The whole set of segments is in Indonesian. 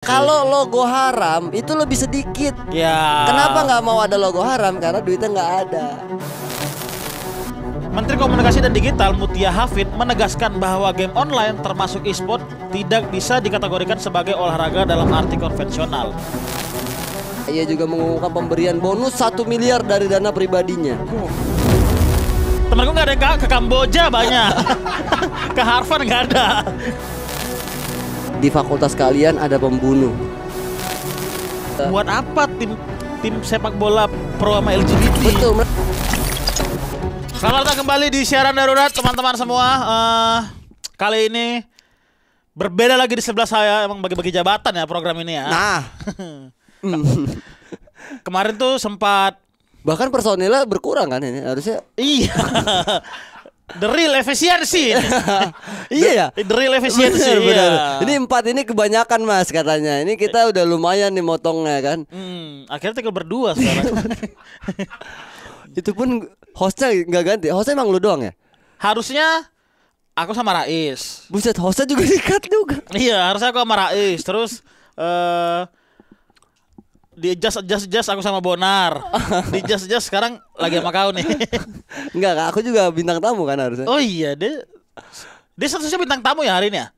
Kalau logo haram itu lebih sedikit. Ya. Kenapa nggak mau ada logo haram? Karena duitnya nggak ada. Menteri Komunikasi dan Digital Mutia Hafid menegaskan bahwa game online termasuk e-sport tidak bisa dikategorikan sebagai olahraga dalam arti konvensional. Ia juga mengumumkan pemberian bonus 1 miliar dari dana pribadinya. Temanku nggak ada yang ke Kamboja banyak. Ke Harvard nggak ada. Di fakultas kalian ada pembunuh. Buat apa tim sepak bola pro sama LGBT? Betul. Selamat datang kembali di siaran darurat teman-teman semua. Kali ini berbeda lagi di sebelah saya. Emang bagi-bagi jabatan ya program ini ya. Nah. Kemarin tuh sempat Bahkan personilnya berkurang kan ini harusnya. iya. The real efisiensi. Iya ya. The real efisiensi. Benar. Ini 4 ini kebanyakan Mas katanya. Ini kita udah lumayan nih motongnya kan. Akhirnya tinggal berdua sekarang. Itu pun hostnya nggak ganti. Hostnya emang lu doang ya? Harusnya aku sama Rais. Buset, hostnya juga di-cut juga. Iya, harusnya aku sama Rais. Terus di adjust aku sama Bonar. Di adjust sekarang lagi sama kau nih. Enggak, aku juga bintang tamu kan harusnya. Oh iya, dia statusnya bintang tamu ya hari ini ya?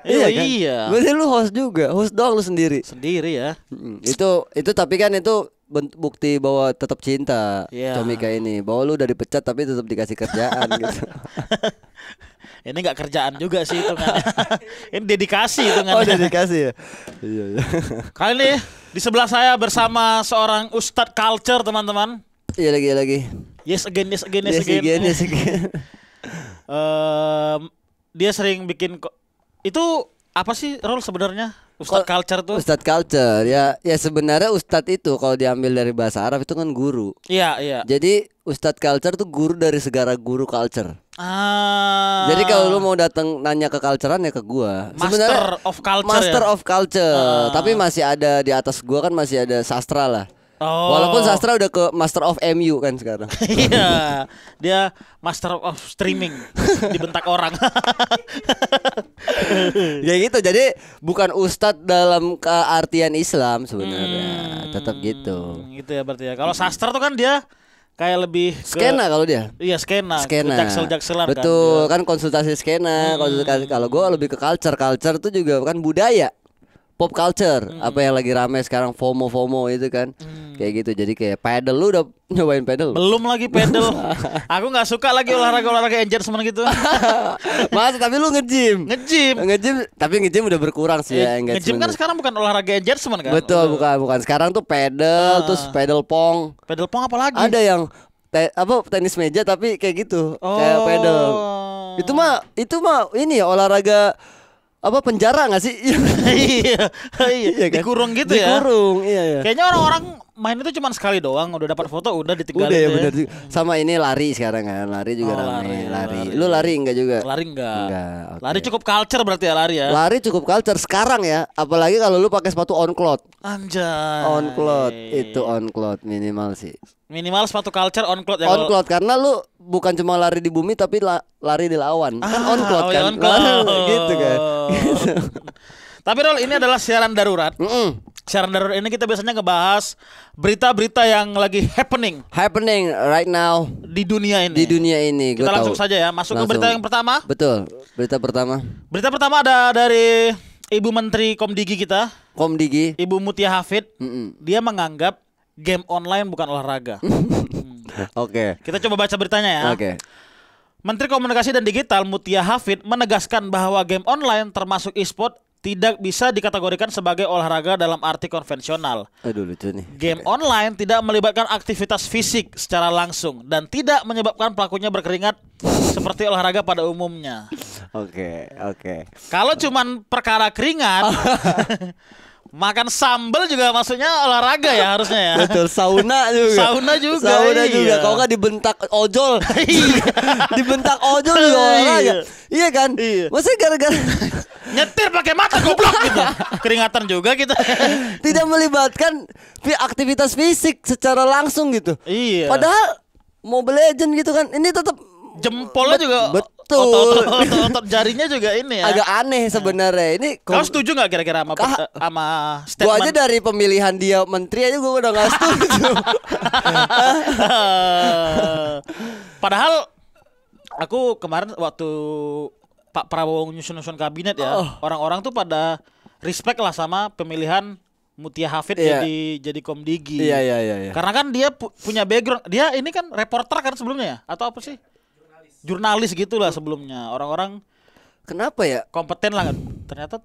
Iya kan? Iya. Berarti lu host juga, host doang lu sendiri. Sendiri ya. Itu tapi kan itu bukti bahwa tetap cinta. Iya. Tomika ini, bahwa lu udah dipecat tapi tetap dikasih kerjaan gitu. Ini nggak kerjaan juga sih itu kan. Ini dedikasi itu kan. Oh, dedikasi ya. Iya. Kali ini di sebelah saya bersama seorang Ustadz Culture teman-teman. Iya lagi. Yes again. Yes again. Dia sering bikin itu apa sih role sebenarnya Ustadz Culture tuh? Ustadz Culture ya sebenarnya Ustadz itu kalau diambil dari bahasa Arab itu kan guru. Iya. Jadi Ustadz Culture tuh guru dari segala guru culture. Jadi kalau lu mau datang nanya ke culturean ya ke gua. Master of Culture. Master of Culture. Tapi masih ada di atas gua kan masih ada sastra lah. Walaupun sastra udah ke Master of MU kan sekarang. Iya. Dia Master of Streaming dibentak orang. Ya gitu. Jadi bukan ustadz dalam keartian Islam sebenarnya. Tetap gitu. Gitu ya berarti ya. Kalau sastra tuh kan dia kayak lebih ke skena kalau dia. Iya, skena. Jaksel-jakselan kan. Betul, kan konsultasi skena. Kalau gua lebih ke culture. Culture tuh juga kan budaya. Pop culture, apa yang lagi rame sekarang, FOMO itu kan. Kayak gitu. Jadi kayak paddle, lu udah nyobain paddle? Belum lagi paddle. Aku nggak suka lagi olahraga engagement gitu. Mas, tapi lu nge-gym. Tapi nge-gym udah berkurang sih ya. Nge-gym kan sekarang bukan olahraga engagement kan? Betul, bukan. Sekarang tuh paddle, terus paddle pong. Paddle pong apa lagi? Ada yang tenis meja tapi kayak gitu, kayak paddle. Itu mah ini ya olahraga apa penjara nggak sih? Iya kan? Dikurung gitu ya. Dikurung, iya. Kayaknya orang-orang main itu cuma sekali doang, udah dapat foto udah ditinggalin. Udah ya benar. Sama ini lari sekarang kan, lari juga rame. Lari. Lu lari enggak juga? Lari enggak. Okay. Lari cukup culture berarti ya lari ya. Lari cukup culture sekarang ya, apalagi kalau lu pakai sepatu on cloth. Anjay. On cloth, itu on cloth minimal sih. Minimal sepatu culture on cloth ya. On cloth karena lu bukan cuma lari di bumi tapi lari di lawan. Kan on cloth kan. On cloth. Gitu kan. Gitu. Tapi Rol, ini adalah siaran darurat. Siaran darurat ini kita biasanya ngebahas berita-berita yang lagi happening right now di dunia ini. Kita langsung saja ya masuk ke berita yang pertama. Betul. Berita pertama ada dari Ibu Menteri Komdigi kita. Ibu Mutia Hafid. Dia menganggap game online bukan olahraga. Oke. Kita coba baca beritanya ya. Oke. Menteri Komunikasi dan Digital Mutia Hafid menegaskan bahwa game online termasuk e-sport tidak bisa dikategorikan sebagai olahraga dalam arti konvensional. Aduh lucu nih. Game online tidak melibatkan aktivitas fisik secara langsung dan tidak menyebabkan pelakunya berkeringat seperti olahraga pada umumnya. Oke. Kalau cuman perkara keringat, makan sambal juga maksudnya olahraga ya harusnya ya. Betul, sauna juga. Iya. Kalau nggak dibentak ojol. Dibentak ojol juga olahraga. Iya kan? Iya. Maksudnya gara-gara nyetir pakai mata goblok gitu. Keringatan juga kita. Tidak melibatkan aktivitas fisik secara langsung gitu. Iya. Padahal Mobile Legends gitu kan. Ini tetap jempolnya juga mantul. Otot jarinya juga ini ya. Agak aneh sebenarnya. Ini Kau setuju nggak kira-kira sama gua statement? aja dari pemilihan dia menteri aja gua udah nggak setuju. Padahal aku kemarin waktu Pak Prabowo nyusun kabinet ya, orang-orang tuh pada respect lah sama pemilihan Mutia Hafid jadi Komdigi. Iya. Karena kan dia punya background, dia ini kan reporter kan sebelumnya ya, atau apa sih? Jurnalis gitulah sebelumnya. Orang-orang Kenapa ya? kompeten lah kan. Ternyata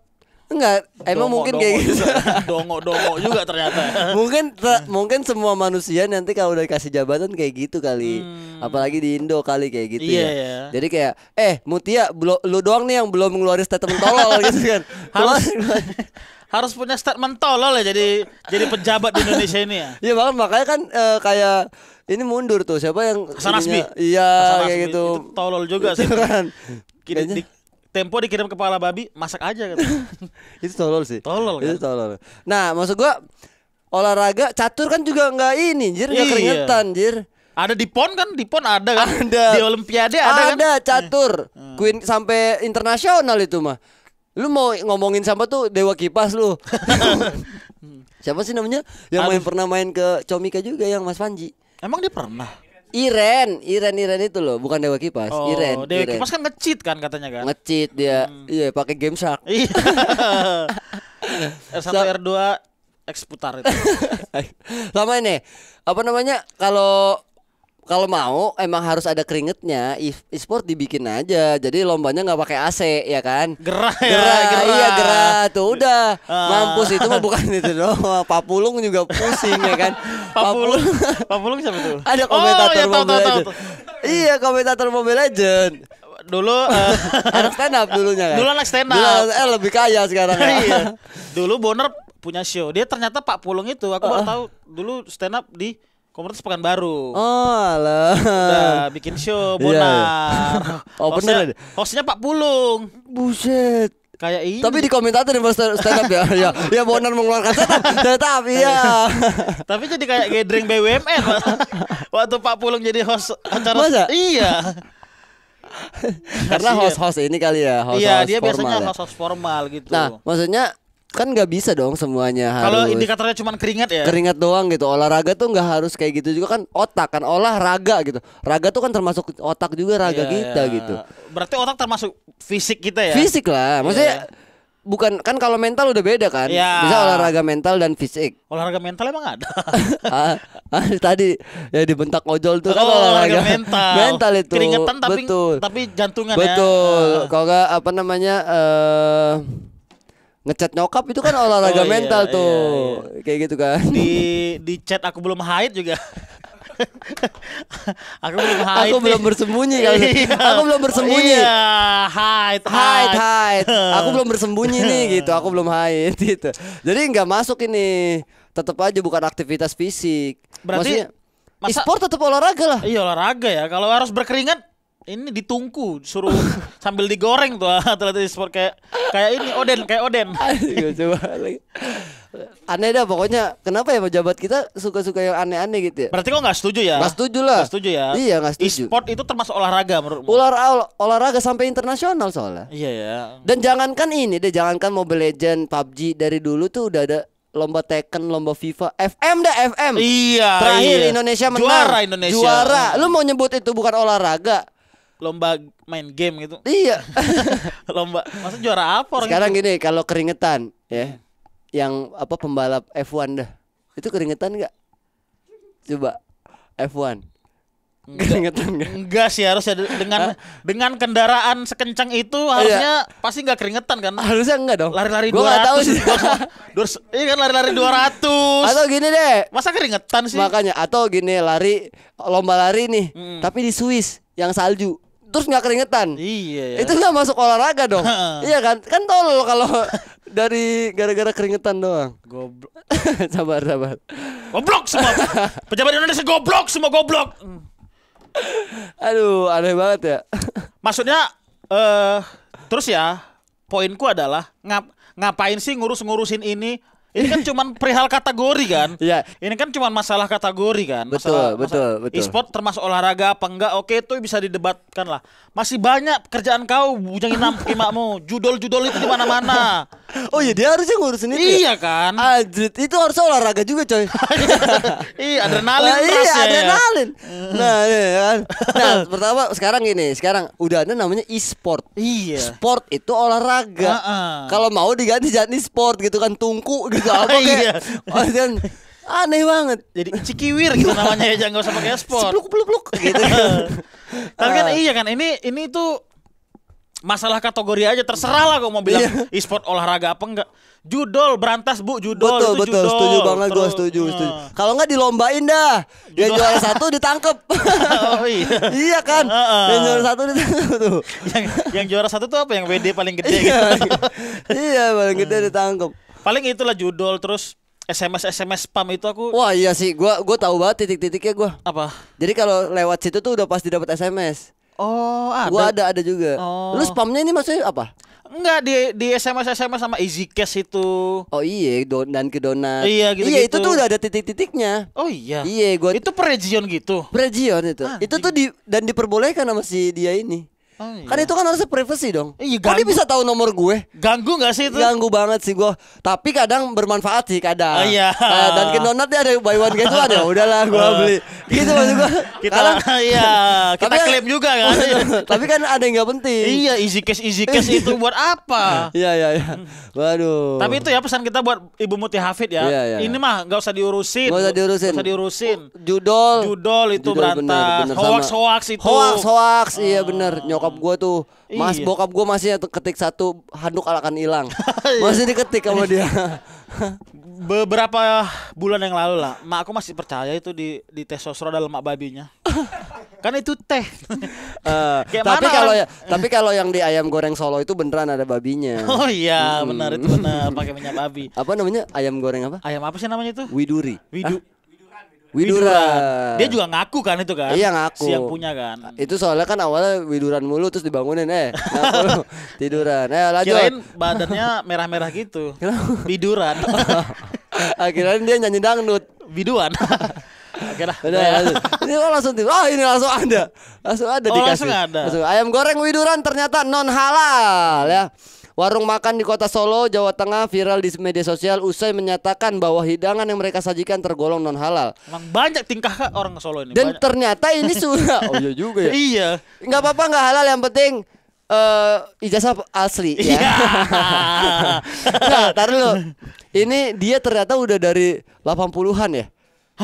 Enggak, emang mungkin kayak gitu. Dongo juga ternyata. mungkin semua manusia nanti kalau udah dikasih jabatan kayak gitu kali. Apalagi di Indo kali kayak gitu Iya, ya. ya. Jadi kayak Mutia lu doang nih yang belum ngeluarin statement tolol gitu kan. Harus punya statement tolol ya jadi pejabat di Indonesia ini ya. Iya makanya kan kayak ini mundur tuh siapa yang Hasan Nasbi. Iya Hasan kayak Nasbi. gitu. Itu tolol juga sih. Itu kan. Tempo dikirim kepala babi, masak aja gitu. Itu tolol sih. Tolol kan. Itu tolol. Nah, maksud gua olahraga catur kan juga nggak ini, jir nggak Iya. keringetan, jir. Ada di PON kan? Di PON ada kan? Ada. Di Olimpiade ada kan? Ada catur. Queen sampai internasional itu mah. Lu mau ngomongin sama tuh Dewa Kipas lu. Siapa sih namanya? Yang pernah main ke Comika juga yang Mas Panji. Emang dia pernah? Iren itu loh, bukan Dewa Kipas. Oh, Iren. Dewa Kipas kan nge-cheat kan katanya kan? Nge-cheat dia. Iya, pakai Game Shark. Iya. R1 R2 eksputar itu. Sama ini. Apa namanya? Kalau mau emang harus ada keringetnya, e-sport dibikin aja. Jadi lombanya nggak pakai AC ya kan? Gerah. Iya gerah tuh udah. Mampus itu mah bukan itu doang. Papulung juga pusing ya kan? Papulung siapa tuh? Ada komentator ya, Mobile Legend. Iya, komentator Mobile Legend. Dulu Anak stand up dulunya kan? Dulu anak stand up. Lebih kaya sekarang ya. Iya. Dulu Boner punya show. Dia ternyata Pak Pulung itu aku baru tahu dulu stand up di Komunitas Pekanbaru. Oh alah. Udah bikin show Bonar. Oh bener. Hostnya Pak Pulung. Buset. Kayak ini. Tapi di komentator yang stand up ya. Ya Bonar mengeluarkan tetap iya. Tapi jadi kayak gathering BUMN. Waktu Pak Pulung jadi host acara. Masa? Iya. Karena host ini kali ya, host iya, dia formal biasanya ya. host formal gitu. Nah, maksudnya kan nggak bisa dong semuanya kalau harus indikatornya cuma keringat ya. keringat doang gitu. Olahraga tuh nggak harus kayak gitu juga kan, otak kan, olahraga gitu. Raga tuh kan termasuk otak juga, raga Iya, kita iya. gitu. Berarti otak termasuk fisik kita ya. Fisik lah, maksudnya bukan kan, kalau mental udah beda kan. Iya. Bisa olahraga mental dan fisik. Olahraga mental emang ada. Tadi ya dibentak ojol tuh kan olahraga mental. Mental itu. Keringetan betul. tapi jantungan Betul. ya. Kalau nggak apa namanya ngecat nyokap itu kan olahraga iya, mental iya, tuh. iya. Kayak gitu kan. Di chat aku belum haid juga. Aku belum haid. Aku belum bersembunyi kali. Aku belum bersembunyi. Iya, haid. Aku belum bersembunyi nih gitu. Aku belum haid gitu. Jadi nggak masuk ini. Tetap aja bukan aktivitas fisik. Berarti maksudnya e-sport tetap olahraga lah. Iya, olahraga ya. Kalau harus berkeringat ini ditungku, suruh sambil digoreng tuh atlet e-sport kayak ini kayak Oden. Aduh, coba lagi. Aneh dah pokoknya. Kenapa ya pejabat kita suka-suka yang aneh-aneh gitu ya? Berarti kok nggak setuju ya? Nggak setuju lah. Nggak setuju ya? Iya nggak setuju. E-sport itu termasuk olahraga menurutmu? Olahraga sampai internasional soalnya. Iya ya. Dan jangankan ini deh, jangankan Mobile Legend, PUBG, dari dulu tuh udah ada lomba Tekken, lomba FIFA, FM. Iya. Terakhir iya. Indonesia menang. Juara Indonesia. Juara. Lu mau nyebut itu bukan olahraga? Lomba main game gitu. Iya. Lomba. Masa juara apa orang Sekarang itu? gini, kalau keringetan ya, yang apa pembalap F1 dah, itu keringetan nggak? Coba F1. Keringetan nggak? Enggak sih, harusnya dengan kendaraan sekencang itu harusnya pasti nggak keringetan kan? Harusnya enggak dong. Lari-lari Gua nggak tahu sih. 200. Iya kan lari-lari 200. Atau gini deh. Masa keringetan sih? Makanya, atau gini, lomba lari nih, tapi di Swiss yang salju, terus nggak keringetan. Iya ya. Itu nggak masuk olahraga dong. Iya kan? Kan tolol kalau dari gara-gara keringetan doang. Goblok. sabar. Goblok semua. Pejabat Indonesia goblok, semua goblok. Aduh, aneh banget ya. Maksudnya terus ya, poinku adalah ngapain sih ngurusin ini Ini kan cuman perihal kategori kan. Iya. Ini kan cuman masalah kategori kan. Betul, betul. E-sport termasuk olahraga apa enggak? Oke, itu bisa didebatkan lah. Masih banyak kerjaan kau bujangin imakmu. Judol-judol itu di mana-mana. Oh iya, dia harusnya ngurusin itu. Iya kan. Anjir, itu harusnya olahraga juga, coy. Iya, adrenalin Nah, ras iya, ya. adrenalin. Nah, iya kan. Nah, pertama sekarang gini, sekarang udah ada namanya e-sport. Iya. Sport itu olahraga. Kalau mau diganti jadi sport gitu kan, tungku gitu apa kayak. Oh, kan aneh banget. Jadi cikiwir gitu namanya ya, jangan usah pakai sport. Pluk gitu. Tapi kan iya kan, ini tuh masalah kategori aja, terserah lah kau mau bilang e-sport olahraga apa enggak. Judol berantas Bu, judol itu Betul, judol. setuju banget gua, setuju. Kalau enggak dilombain dah. Yang juara satu ditangkep. Oh iya. Iya kan? Yang juara satu ditangkep tuh. Yang juara satu tuh apa? Yang WD paling gede gitu. Iya, paling gede ditangkep. Paling itulah judol, terus SMS spam itu aku. Wah iya sih, gua tahu banget titik-titiknya gua. Apa? Jadi kalau lewat situ tuh udah pasti dapat SMS. Oh, ada. Gua ada juga. Oh. Lu spamnya ini maksudnya apa? Enggak, di SMS sama Easy Cash itu. Oh iya, dan ke donat. Iya, gitu-gitu. Iya, itu tuh udah ada titik-titiknya. Oh iya. Iya, gua Itu per region gitu. Region itu. Anjing. Itu tuh dan diperbolehkan sama si dia ini. Oh, iya. Kan itu kan harusnya privacy dong. Iya, Kok dia ganggu. bisa tahu nomor gue? Ganggu nggak sih itu? Ganggu banget sih gue. Tapi kadang bermanfaat sih kadang. Oh, iya. Dan ke donat dia ada buy one get one ya. Udahlah gue beli. Gitu maksud gue. Kita iya, kita Tapi- klaim juga kan. Tapi kan ada yang nggak penting. Iya, Easy Cash itu buat apa? Iya. Waduh. Tapi itu ya pesan kita buat Ibu Muti Hafid ya. Iya. Ini mah nggak usah diurusin. Nggak usah diurusin. Judol itu Judol, berantas. bener, sama. Hoax itu. Hoax, iya bener. Nyokap gue tuh, Iya. bokap gue masih ketik satu handuk akan hilang. Masih diketik sama dia. Beberapa bulan yang lalu lah, mak aku masih percaya itu di tes sosro ada lemak babinya. Kan itu teh. Kayak Tapi mana kalau orang- tapi kalau yang di ayam goreng Solo itu beneran ada babinya. Oh iya, benar itu benar pakai minyak babi. Apa namanya? Ayam goreng apa? Ayam apa sih namanya itu? Widuri. Widuran. Dia juga ngaku kan itu kan? Iya, ngaku. Si yang punya kan. Itu soalnya kan awalnya widuran mulu terus dibangunin ngaku lu, tiduran. Lanjut. Kirain badannya merah-merah gitu. Widuran. Akhirnya dia nyanyi dangdut. Biduan. Oke dah. Udah, lanjut. Ini kok langsung tidur. Oh, ini langsung ada. Langsung ada dikasih. langsung ada. Ayam goreng widuran ternyata non halal ya. Warung makan di kota Solo, Jawa Tengah viral di media sosial usai menyatakan bahwa hidangan yang mereka sajikan tergolong non halal. Emang banyak tingkah Kak, orang Solo ini. Dan banyak. ternyata ini sudah. Oh iya juga ya. Iya. Nggak apa-apa, nggak halal, yang penting ijazah asli ya. Iya. Nah, tar dulu. Ini dia ternyata udah dari 80-an ya.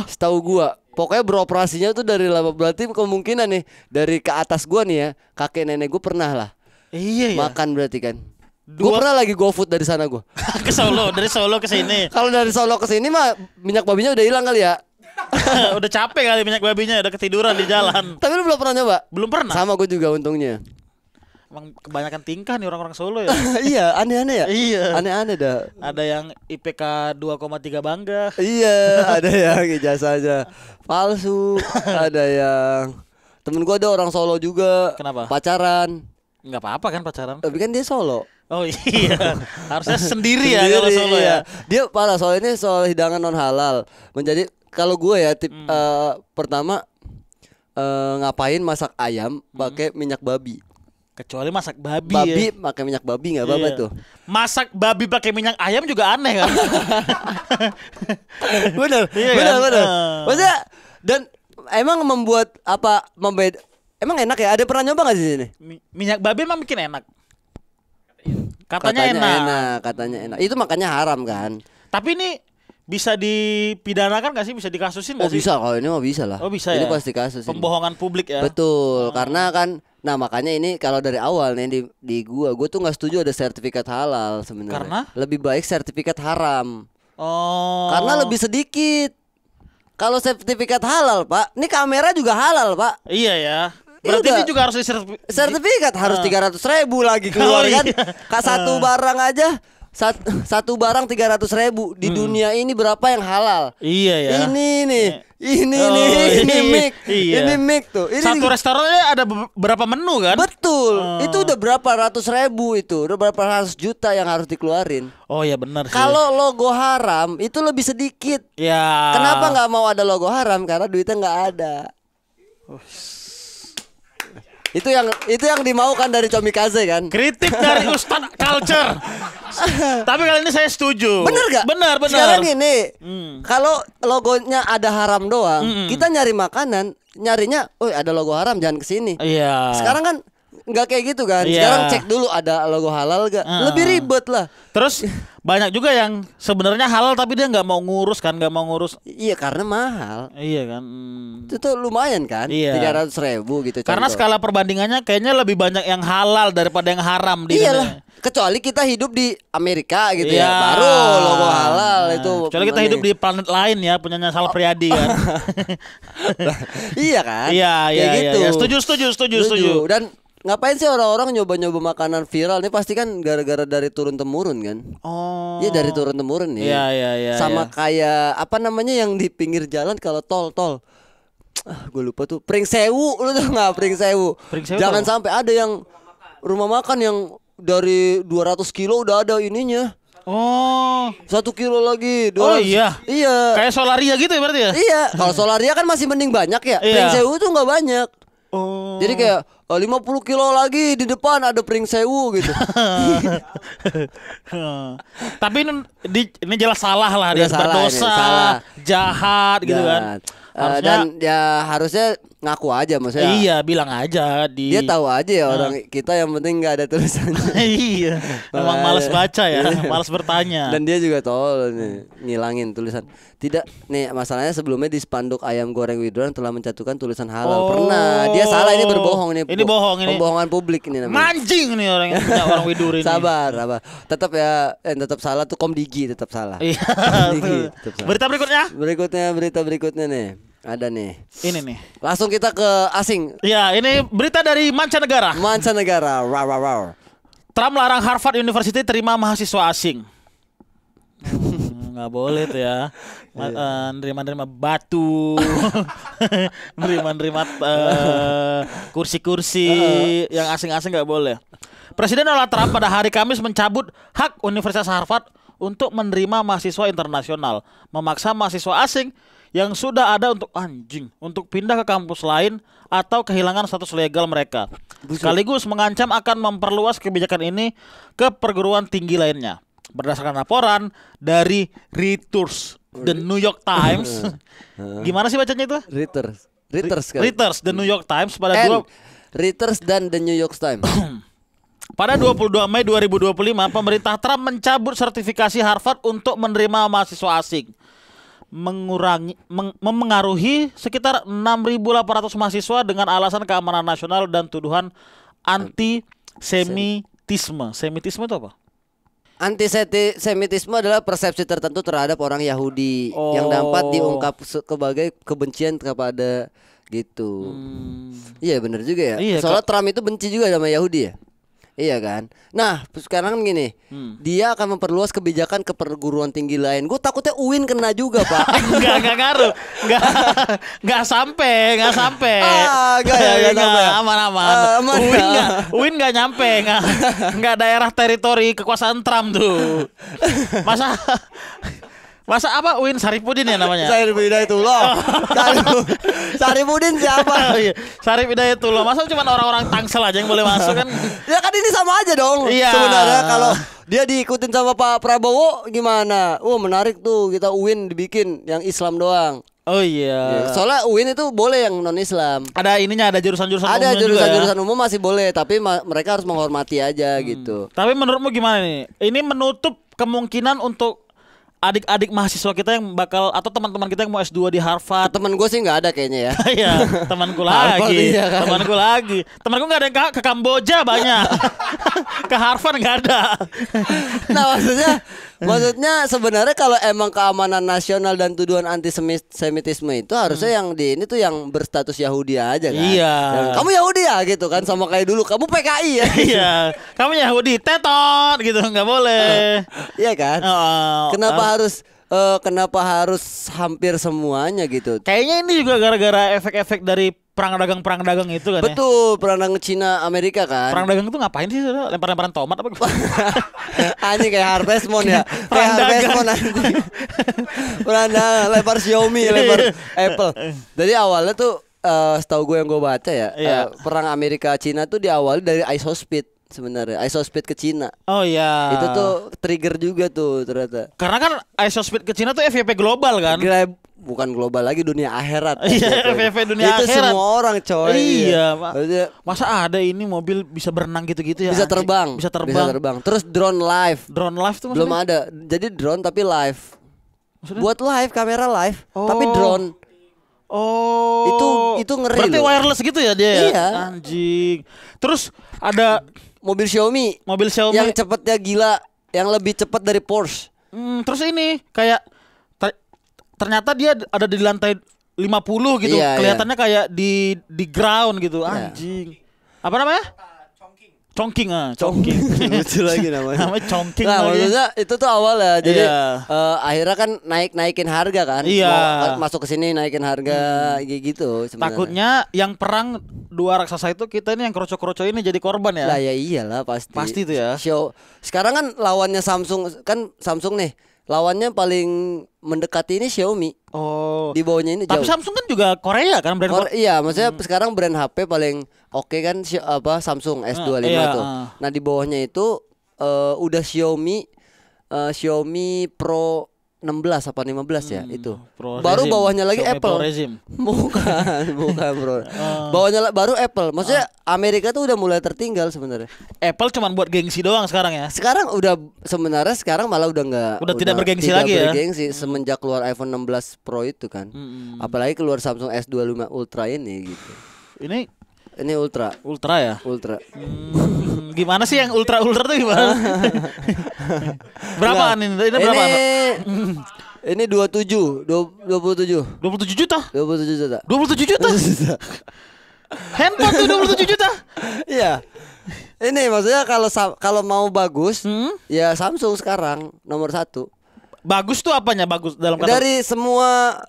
Setahu gua. Pokoknya beroperasinya tuh dari lama, berarti kemungkinan nih dari ke atas gua nih ya, kakek nenek gua pernah lah Iya ya. makan berarti kan. Gua pernah lagi GoFood dari sana gua. Ke Solo, dari Solo ke sini. Kalau dari Solo ke sini mah minyak babinya udah hilang kali ya. Udah capek kali minyak babinya, udah ketiduran di jalan. Tapi lu belum pernah nyoba? Belum pernah. Sama gua juga untungnya. Emang kebanyakan tingkah nih orang-orang Solo ya. Iya, aneh-aneh ya. Iya. Aneh-aneh dah. Ada yang IPK 2,3 bangga. Iya, ada yang ijazahnya palsu, ada yang temen gua ada orang Solo juga. Kenapa? Pacaran. Nggak apa-apa kan pacaran. Tapi kan dia Solo. Oh iya. Harusnya sendiri ya kalau Sendiri, Solo iya. ya. Dia parah soalnya ini soal hidangan non halal. Menjadi kalau gue ya pertama ngapain masak ayam pakai minyak babi. Kecuali masak babi. Babi Ya. pakai minyak babi nggak apa-apa Iya. tuh. Masak babi pakai minyak ayam juga aneh kan. Bener, Iya bener, kan? bener. Maksudnya dan emang membuat apa membeda? Emang enak ya? Ada pernah nyoba nggak di sini? Minyak babi emang bikin enak. Katanya enak. Katanya enak. Itu makanya haram kan? Tapi ini bisa dipidanakan gak sih? Bisa dikasusin Oh gak sih? bisa, kalau ini mah bisa lah. Oh bisa ini ya. pasti kasus. Ini. Pembohongan publik ya. Betul, karena kan, nah makanya ini kalau dari awal nih di gua tuh nggak setuju ada sertifikat halal sebenarnya. Karena? Lebih baik sertifikat haram. Oh. Karena lebih sedikit. Kalau sertifikat halal, Pak, ini kamera juga halal, Pak. Iya ya. Berarti Iya ini udah. juga harus Sertifikat harus 300.000 lagi keluar Oh, kan? iya. Satu barang aja satu barang 300.000 di dunia ini berapa yang halal? Iya ya. Ini nih, ini Oh, nih, ini mic, iya. ini mic tuh. Ini Satu restorannya ada berapa menu kan? betul. Itu udah berapa ratus ribu itu, udah berapa ratus juta yang harus dikeluarin. Oh ya benar sih. Kalau logo haram itu lebih sedikit. ya. Kenapa nggak mau ada logo haram? Karena duitnya nggak ada. Itu yang dimaukan dari Comikaze kan? Kritik dari Ustadz Culture. Tapi kali ini saya setuju. Bener gak? Benar. Sekarang gini, kalau logonya ada haram doang, kita nyari makanan, nyarinya, oh ada logo haram jangan kesini. Iya. Sekarang kan nggak kayak gitu kan? Iya. Sekarang cek dulu ada logo halal gak? Lebih ribet lah. Terus banyak juga yang sebenarnya halal tapi dia nggak mau ngurus kan, nggak mau ngurus. Iya karena mahal. Iya kan. Itu tuh lumayan kan? Iya. 300.000 gitu. Karena contoh. skala perbandingannya kayaknya lebih banyak yang halal daripada yang haram di Iyalah. Indonesia. Kecuali kita hidup di Amerika gitu Iya. ya, baru logo halal itu. Kecuali kita hidup di planet lain ya, punyanya Sal Priadi kan. Iya kan? Iya, Kayak iya, gitu. iya. Setuju. Dan ngapain sih orang-orang nyoba-nyoba makanan viral ini pasti kan gara-gara dari turun temurun kan? Oh. Iya dari turun temurun nih. Iya. Sama iya. kayak apa namanya yang di pinggir jalan kalau tol. Gue lupa tuh. Pring Sewu, lu tau nggak Pring Sewu? Pring Sewu Jangan tau. sampai ada yang rumah makan yang dari 200 kilo udah ada ininya. Oh. 1 kilo lagi. 200. Oh iya. Iya. Kayak Solaria gitu ya berarti ya? Iya. Kalau Solaria kan masih mending banyak ya. Iya. Pring Sewu tuh nggak banyak. Oh. Jadi kayak 50 kilo lagi di depan ada Pring Sewu gitu. Tapi ini jelas salah lah, dia Udah salah berdosa, ini, salah. jahat gitu kan. Dan ya harusnya ngaku aja maksudnya. Iya, bilang aja di. Dia tahu aja ya orang kita yang penting nggak ada tulisannya. Iya. Memang malas baca ya, malas bertanya. Dan dia juga tolol nih ngilangin tulisan. Tidak nih masalahnya sebelumnya di spanduk ayam goreng Widuran telah mencantumkan tulisan halal. Oh. Pernah. Dia salah ini berbohong ini. Ini bohong ini. Pembohongan publik ini namanya. Manjing nih orang yang punya orang Widur ini. Sabar. Tetap ya tetap salah tuh Komdigi tetap salah. Iya. Komdigi tetap salah. Berita berikutnya? Berita berikutnya nih. Ada nih. Ini nih. Langsung kita ke asing. Ya, ini berita dari mancanegara. Mancanegara. Trump larang Harvard University terima mahasiswa asing. Nggak boleh tuh ya. Nerima batu, nerima kursi-kursi yang asing-asing nggak boleh. Presiden Donald Trump pada hari Kamis mencabut hak Universitas Harvard untuk menerima mahasiswa internasional, memaksa mahasiswa asing yang sudah ada untuk pindah ke kampus lain atau kehilangan status legal mereka. Sekaligus mengancam akan memperluas kebijakan ini ke perguruan tinggi lainnya. Berdasarkan laporan dari Reuters, The New York Times. Gimana sih bacanya itu? Reuters kan? Reuters, The New York Times Reuters dan The New York Times. Pada 22 Mei 2025, pemerintah Trump mencabut sertifikasi Harvard untuk menerima mahasiswa asing. Memengaruhi sekitar 6.800 mahasiswa dengan alasan keamanan nasional dan tuduhan antisemitisme. Semitisme itu apa? Antisemitisme adalah persepsi tertentu terhadap orang Yahudi yang dapat diungkap sebagai kebencian kepada gitu. Iya benar juga ya. Iya, Soalnya Trump itu benci juga sama Yahudi ya. Iya kan. Nah sekarang gini, dia akan memperluas kebijakan ke perguruan tinggi lain. Gue takutnya UIN kena juga pak. Enggak ngaruh, enggak sampai. Enggak sampai. Aman. UIN enggak nyampe, enggak daerah teritori kekuasaan Trump tuh. Masa apa UIN Sarifudin ya namanya? Sarif Hidayatullah. Sarifudin siapa? Sarif Hidayatullah. Masa cuma orang-orang Tangsel aja yang boleh masuk kan? Ya kan ini sama aja dong. Iya. Sebenarnya kalau dia diikutin sama Pak Prabowo gimana? Menarik tuh kita UIN dibikin yang Islam doang. Oh iya. Soalnya UIN itu boleh yang non Islam. Ada ininya, ada jurusan-jurusan umum. Ada jurusan-jurusan umum masih boleh, tapi mereka harus menghormati aja gitu. Tapi menurutmu gimana nih? Ini menutup kemungkinan untuk adik-adik mahasiswa kita yang bakal atau teman-teman kita yang mau S2 di Harvard. Temen gue sih nggak ada kayaknya ya. Iya, temanku Harvard, lagi. iya kan? Temanku nggak ada yang ke Kamboja banyak. Ke Harvard nggak ada. Nah maksudnya Maksudnya sebenarnya kalau emang keamanan nasional dan tuduhan antisemitisme itu harusnya yang di ini tuh yang berstatus Yahudi aja kan. Iya. Kamu Yahudi ya gitu kan, sama kayak dulu kamu PKI ya. Iya, kamu Yahudi tetot gitu, nggak boleh. Iya kan? Oh, Kenapa harus hampir semuanya gitu? kayaknya ini juga gara-gara efek-efek dari perang dagang itu kan ya. Betul, perang dagang Cina Amerika kan. Perang dagang itu ngapain sih? Lempar-lemparan tomat apa? Anjing kayak Harvest Moon ya. Kayak Perang Harvest dagang. Moon anjing. Perang dagang, lempar Xiaomi, lempar Apple. Jadi awalnya tuh setahu gue yang gue baca ya, Iya. perang Amerika Cina tuh diawali dari ISOSPEED sebenarnya. ISOSPEED ke Cina. Oh iya. Itu tuh trigger juga tuh ternyata. Karena kan ISOSPEED ke Cina tuh FYP global kan. Bukan global lagi, dunia akhirat. Iya, FYP dunia itu akhirat. semua orang coy. Iya, Pak. Maksudnya Masa ada ini mobil bisa berenang gitu-gitu ya? bisa anjing? terbang. Bisa terbang. Terus drone live. Drone live tuh Belum maksudnya? ada. Jadi drone tapi live. Maksudnya? Buat live, kamera live, Oh. tapi drone. Oh. Itu ngeri Berarti loh. wireless gitu ya dia? ya? Iya. Anjing. Terus ada Mobil Xiaomi mobil Xiaomi. yang cepetnya gila, yang lebih cepat dari Porsche. Terus ini kayak ternyata dia ada di lantai 50 gitu. Iya, Kelihatannya kayak di ground gitu. Iya. Anjing. Apa namanya? Congking. Congking. Lucu lagi namanya. Namanya Congking Nah, lagi. maksudnya itu tuh awal ya. Jadi Iya. akhirnya kan naikin harga kan. Iya. Mau masuk ke sini naikin harga gitu sebenarnya. Takutnya yang perang dua raksasa itu kita ini yang kroco-kroco ini jadi korban ya. Lah ya iyalah pasti. Pasti itu ya. Sekarang kan lawannya Samsung nih. Lawannya paling mendekati ini Xiaomi. Oh. Di bawahnya ini Tapi jauh. Samsung kan juga Korea kan brand Iya, maksudnya sekarang brand HP paling oke kan Samsung S25 iya, tuh. Nah, di bawahnya itu udah Xiaomi Pro 16 apa 15 ya itu. Pro Baru Rezim. bawahnya lagi Xiaomi Apple. Pro Rezim. Bukan Bro. Bawahnya baru Apple. Maksudnya Amerika tuh udah mulai tertinggal sebenarnya. Apple cuman buat gengsi doang sekarang ya. Sekarang sebenarnya malah udah nggak Udah tidak bergengsi lagi ya? bergengsi semenjak keluar iPhone 16 Pro itu kan. Apalagi keluar Samsung S25 Ultra ini gitu. Ini Ultra Ultra ya. Ultra. Gimana sih yang ultra tuh gimana? Berapaan ini? Ini berapaan? Ini 27 27 juta. 27 juta. 27 juta. Handphone tuh 27 juta. Iya. Ini maksudnya kalau mau bagus ya Samsung sekarang nomor 1. Bagus tuh apanya? Bagus dalam kata Dari semua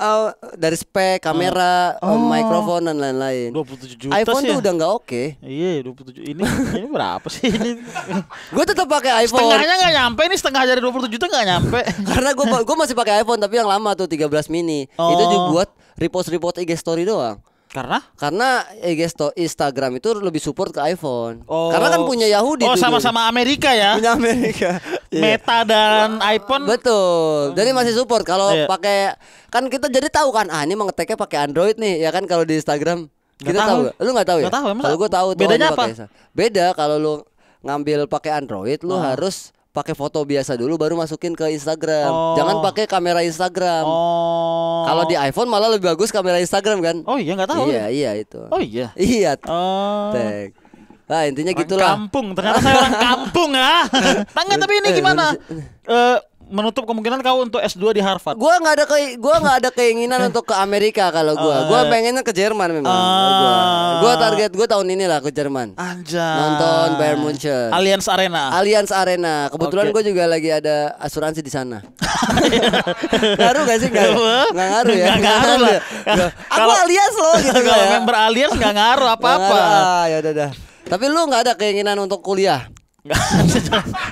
dari spek, kamera, mikrofon dan lain-lain. 27 juta iPhone sih tuh ya? udah nggak oke. Iya 27. Ini berapa sih ini? Gue tetap pakai iPhone. Setengahnya nggak nyampe, ini setengah dari 27 juta nggak nyampe. Karena gue masih pakai iPhone tapi yang lama tuh 13 mini. Itu juga buat repost IG story doang. Karena Instagram itu lebih support ke iPhone. Karena kan punya Yahudi tuh. Sama-sama Amerika ya. Punya Amerika. Meta dan iPhone. Betul. Jadi masih support kalau Iya. pakai kan kita jadi tahu kan ini mau ngeteknya pakai Android nih ya kan kalau di Instagram. Kita Nggak tahu. tahu. Gak? Lu nggak tahu ya? Nggak tahu, emang Kalau gue tahu tuh bedanya dia apa? pakai. Beda kalau lu ngambil pakai Android lu harus pakai foto biasa dulu baru masukin ke Instagram. Jangan pakai kamera Instagram. Kalau di iPhone malah lebih bagus kamera Instagram kan? Oh iya nggak tahu. Iya itu. Oh iya. Iya. Oh. Tek. Nah intinya Orang gitulah. kampung. Ternyata saya orang kampung ya. Tangga tapi ini gimana? Menutup kemungkinan kau untuk S2 di Harvard. Gua nggak ada keinginan untuk ke Amerika kalau gua pengennya ke Jerman memang. Gua target gua tahun ini lah ke Jerman. Anjay. Nonton Bayern Munchen. Allianz Arena. Allianz Arena. Kebetulan Oke. gue juga lagi ada asuransi di sana. Ngaruh gak sih? Nggak ngaruh ya? Nggak ngaruh lah. Aku Kalau- Allianz loh gitu Kalau ya. member Allianz nggak ngaruh apa-apa. Ya udah. Tapi lu nggak ada keinginan untuk kuliah?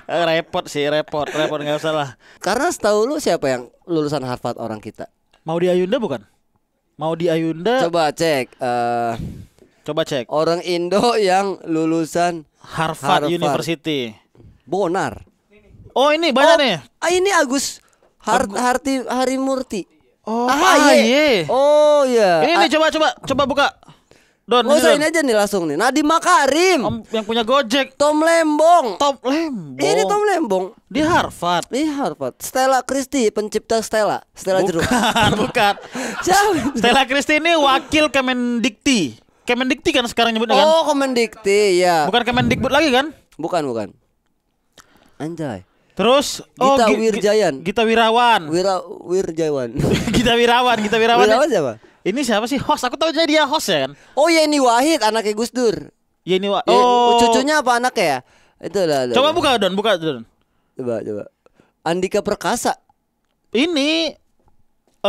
Repot nggak usah lah. Karena setahu lu siapa yang lulusan Harvard orang kita? Mau di Ayunda bukan? Mau di Ayunda. Coba cek. Coba cek. Orang Indo yang lulusan Harvard University. Bonar. Oh ini banyak nih. Ini Agus Harimurti. Oh, AHY. Oh iya. Ini coba buka. Don, Nggak usah Don. ini aja nih langsung nih. Nadiem Makarim. Yang punya Gojek. Tom Lembong. Top Lembong. Ini Tom Lembong. Di Harvard. Ini Harvard. Stella Christie, pencipta Stella jeruk. Bukan. Siapa? Stella Christie ini wakil Kemendikti. Kemendikti kan sekarang nyebutnya kan? Oh, Kemendikti ya. Bukan Kemendikbud lagi kan? Bukan. Anjay. Terus Gita Wirjayan. Gita Wirawan. Wirjawan. Gita Wirawan Wirawan siapa? Ini siapa sih host? Aku tahu dia host ya kan. Oh Yeni Wahid, anaknya Gus Dur. Yeni Wahid. Oh, cucunya apa anaknya ya? Itu lah. Coba buka Don. Coba. Andika Perkasa. Ini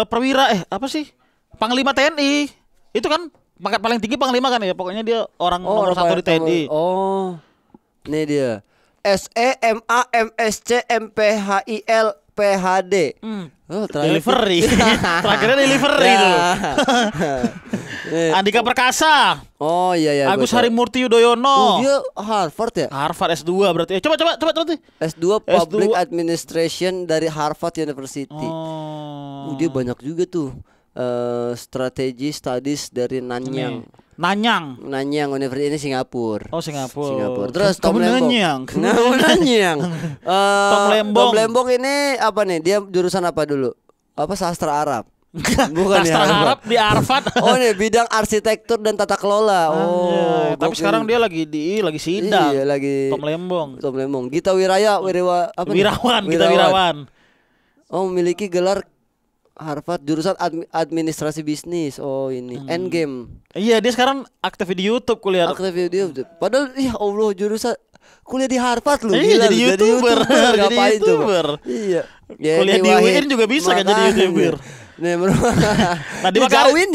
perwira apa sih? Panglima TNI. Itu kan pangkat paling tinggi panglima kan ya. Pokoknya dia orang nomor 1 di TNI. Oh. Ini dia. SEMAMSCMPHIL PHD. Oh, delivery. Terakhirnya delivery itu. Andika Perkasa. Oh iya. Agus Harimurti Yudhoyono. Dia Harvard ya? Harvard S2 berarti. Coba. S2 Public Administration dari Harvard University. Dia banyak juga tuh. Strategi Studies dari Nanyang University, ini Singapura. Oh Singapura. Terus Tom Lembong. Nanyang. Tom Lembong ini apa nih? Dia jurusan apa dulu? Apa sastra Arab? Bukan sastra Arab di Harvard. Oh nih bidang arsitektur dan tata kelola. Oh. Tapi sekarang dia lagi sidang. Iya, lagi Tom Lembong. Gita Wirawan. Oh memiliki gelar Harvard jurusan administrasi bisnis. Oh ini Endgame. Iya dia sekarang aktif di YouTube kuliah. Padahal ya Allah jurusan kuliah di Harvard loh. Iya jadi YouTuber. Ngapain tuh? Iya. Kuliah di UIN juga bisa kan jadi YouTuber. Nih jauhin.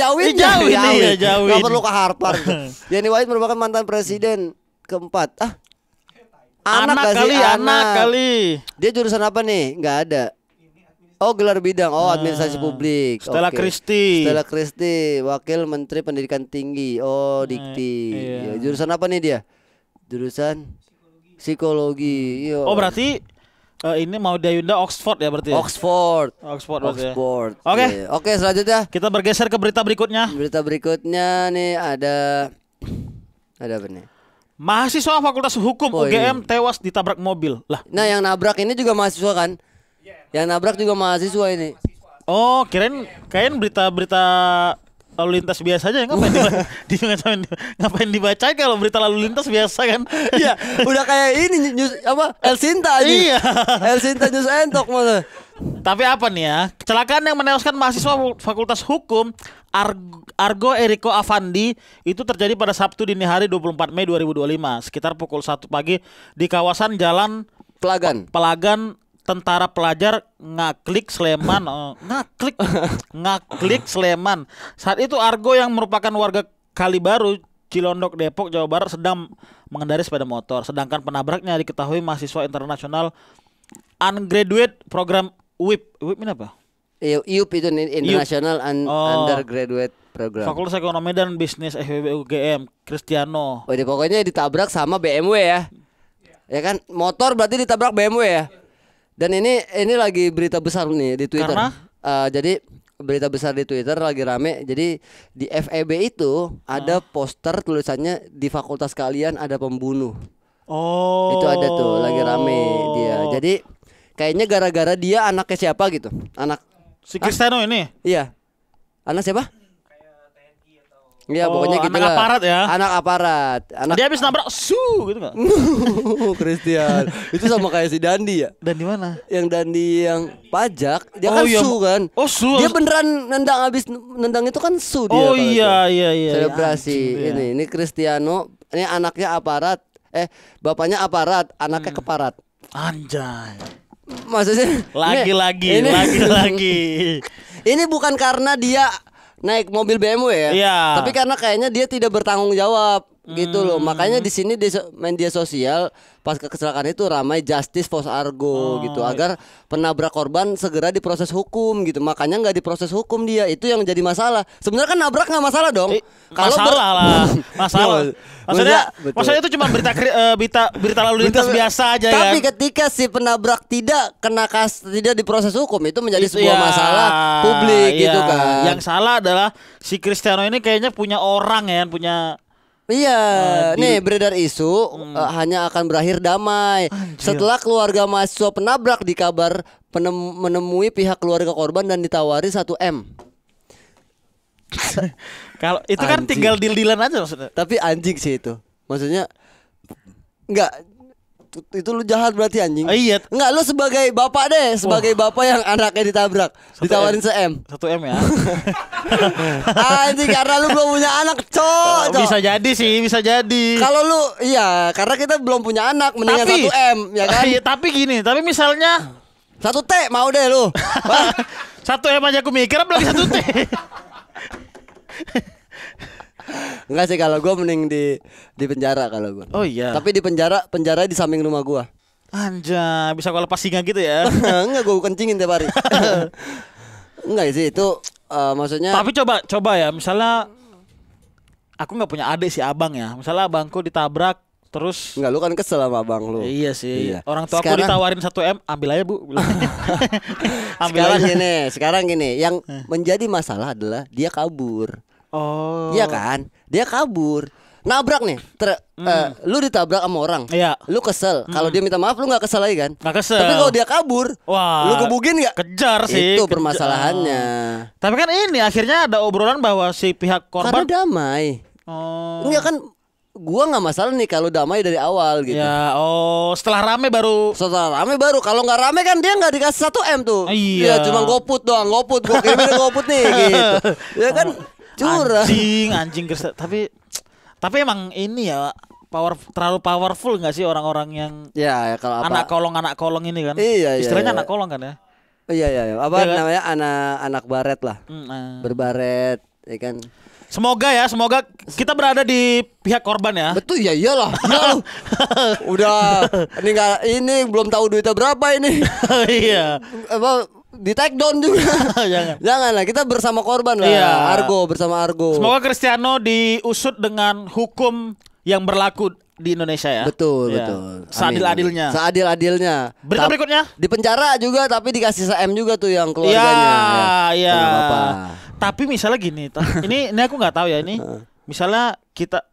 Gak perlu ke Harvard. Yeni Wahid merupakan mantan presiden keempat. Anak kali. Dia jurusan apa nih? Nggak ada. Oh gelar bidang, administrasi publik. Stella Christie, Wakil Menteri Pendidikan Tinggi. Oh Dikti. Ya, jurusan apa nih dia? Jurusan psikologi. Yo. Oh berarti ini mau Dayunda Oxford ya berarti? Oxford. Berarti. Oke. Oke selanjutnya kita bergeser ke berita berikutnya. Berita berikutnya nih ada apa nih? Mahasiswa Fakultas Hukum UGM tewas ditabrak mobil. Lah. Nah yang nabrak ini juga mahasiswa kan? Yang nabrak juga mahasiswa ini. Oh, kirain berita-berita lalu lintas biasa aja. Ngapain dibaca kalau berita lalu lintas biasa kan? Iya, udah kayak ini news apa? El Sinta aja. Iya. El Sinta news entok malah. Tapi apa nih ya? Kecelakaan yang menewaskan mahasiswa Fakultas Hukum Argo Eriko Avandi itu terjadi pada Sabtu dini hari 24 Mei 2025 sekitar pukul 1 pagi di kawasan Jalan Pelagan Tentara Pelajar Ngaklik Sleman. Ngaklik Sleman. Saat itu Argo yang merupakan warga Kalibaru, Cilondok, Depok, Jawa Barat sedang mengendarai sepeda motor. Sedangkan penabraknya diketahui mahasiswa internasional ungraduate program UIP. UIP ini apa? IUP itu International Undergraduate Program. Fakultas Ekonomi dan Bisnis FEB UGM Kristiano. Oh, pokoknya ditabrak sama BMW ya. Ya kan motor berarti ditabrak BMW ya. Dan ini lagi berita besar nih di Twitter. Karena? Jadi berita besar di Twitter lagi rame. Jadi di FEB itu ada poster tulisannya di fakultas kalian ada pembunuh. Oh. Itu ada tuh lagi rame dia. Jadi kayaknya gara-gara dia anaknya siapa gitu. Anak si Kristiano ini. Iya. Anak siapa? Iya pokoknya gitu anak lah. Aparat ya. Anak aparat. Dia habis nabrak gitu enggak? Christian. Itu sama kayak si Dandi ya. Dan di mana? Yang Dandi yang pajak, dia kan su kan. Oh su. Dia beneran nendang itu kan su dia. Oh iya. Selebrasi ini Cristiano, ini anaknya aparat. Bapaknya aparat, anaknya keparat. Anjay. Maksudnya lagi. Ini bukan karena dia naik mobil BMW ya. Iya. Tapi karena kayaknya dia tidak bertanggung jawab gitu loh. Makanya di sini di media sosial pas kecelakaan itu ramai Justice for Argo gitu agar penabrak korban segera diproses hukum gitu. Makanya nggak diproses hukum dia. Itu yang jadi masalah. Sebenarnya kan nabrak nggak masalah dong. Masalah. Maksudnya itu cuma berita lalu lintas biasa aja. Tapi kan? ketika si penabrak tidak diproses hukum itu menjadi sebuah masalah publik gitu kan. Yang salah adalah si Cristiano ini kayaknya punya orang ya, punya. Iya, nih beredar isu hanya akan berakhir damai. Setelah keluarga mahasiswa penabrak dikabar menemui pihak keluarga korban dan ditawari 1 M. Kalau itu kan tinggal deal-dealan aja maksudnya. Tapi anjing sih itu. Maksudnya enggak itu lu jahat berarti anjing. Iya. Enggak, lu sebagai bapak deh, sebagai bapak yang anaknya ditabrak, ditawarin 1M. 1M ya. Anjing, karena lu belum punya anak, cok. Bisa jadi sih, bisa jadi. Kalau lu iya, karena kita belum punya anak, mendingan Tapi 1M ya kan. Iya, tapi gini, tapi misalnya 1T mau deh lu. 1M aja aku mikir apalagi 1T. Enggak sih, kalau gue mending di penjara kalau gue. Oh iya. Tapi di penjara di samping rumah gue. Anjay, bisa kalau lepas singa gitu ya. Enggak, gue kencingin tiap hari. Enggak sih itu maksudnya. Tapi coba ya, misalnya aku nggak punya adik sih, abang ya. Misalnya abangku ditabrak terus. Enggak, lu kan kesel sama abang lu. Iya sih. Iya. Orang tua aku ditawarin 1M, ambil aja bu. Ambil Sekarang gini, yang menjadi masalah adalah dia kabur. Oh. Iya kan? Dia kabur. Nabrak nih. Lu ditabrak sama orang. Iya. Lu kesel. Kalau dia minta maaf lu nggak kesel lagi kan? Nggak kesel. Tapi kalau dia kabur, wah, lu gebugin nggak? Kejar sih. Itu permasalahannya. Tapi kan ini akhirnya ada obrolan bahwa si pihak korban. Karena damai. Oh. Enggak kan? Gua nggak masalah nih kalau damai dari awal gitu. Ya, setelah rame baru. Setelah rame baru. Kalau nggak rame kan dia nggak dikasih 1M tuh. Iya. Ya cuma GoPut doang. GoPut. Gua kirimin GoPut nih gitu. Ya kan? Curang. Anjing tapi emang ini ya terlalu powerful nggak sih orang-orang yang ya kalau apa? anak kolong ini kan? Iya, istilahnya iya. anak kolong kan ya? Iya. Apa Iya kan? namanya anak baret lah. Berbaret, ya kan? Semoga kita berada di pihak korban ya. Betul ya, iyalah. Ya lu. Udah ini belum tahu duitnya berapa ini. Iya. Apa di take down juga. Janganlah, kita bersama korban lah. Iya. Bersama Argo. Semoga Cristiano diusut dengan hukum yang berlaku di Indonesia ya. Betul. Seadil-adilnya. Seadil-adilnya. Berita berikutnya di penjara juga, tapi dikasih 1M juga tuh yang keluarganya. Iya. Nggak apa-apa. Tapi misalnya gini, ini aku nggak tahu ya ini. Misalnya kita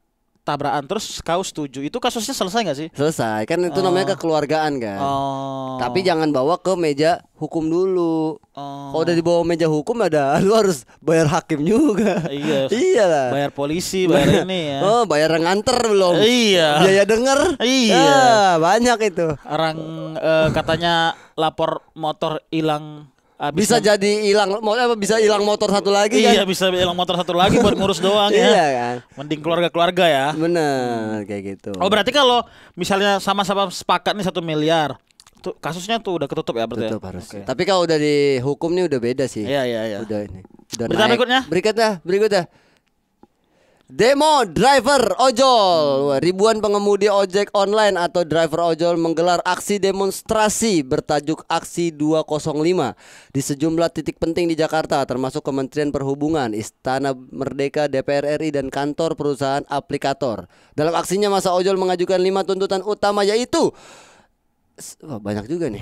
tabrakan terus kau setuju, itu kasusnya selesai nggak sih? Selesai, kan itu namanya kekeluargaan kan. Tapi jangan bawa ke meja hukum dulu. Kalau udah dibawa meja hukum lu harus bayar hakim juga. Iya. Iyalah. Bayar polisi, bayar ini ya. Bayar nganter belum? Iya. Biaya denger. Iya. Banyak itu. Orang katanya lapor motor hilang. Bisa jadi bisa hilang motor satu lagi kan? Iya, bisa hilang motor satu lagi buat ngurus doang ya. Iya kan. Mending keluarga ya. Bener, kayak gitu. Oh, berarti kalau misalnya sama-sama sepakat nih 1 miliar, tuh kasusnya tuh udah ketutup ya berarti. Tutup harus. Okay. Tapi kalau udah dihukum nih udah beda sih. Iya. Udah ini. Udah berita naik. Berikutnya. Demo driver ojol. Ribuan pengemudi ojek online atau driver ojol menggelar aksi demonstrasi bertajuk Aksi 205 di sejumlah titik penting di Jakarta, termasuk Kementerian Perhubungan, Istana Merdeka, DPR RI, dan kantor perusahaan aplikator. Dalam aksinya, masa ojol mengajukan 5 tuntutan utama, yaitu banyak juga nih.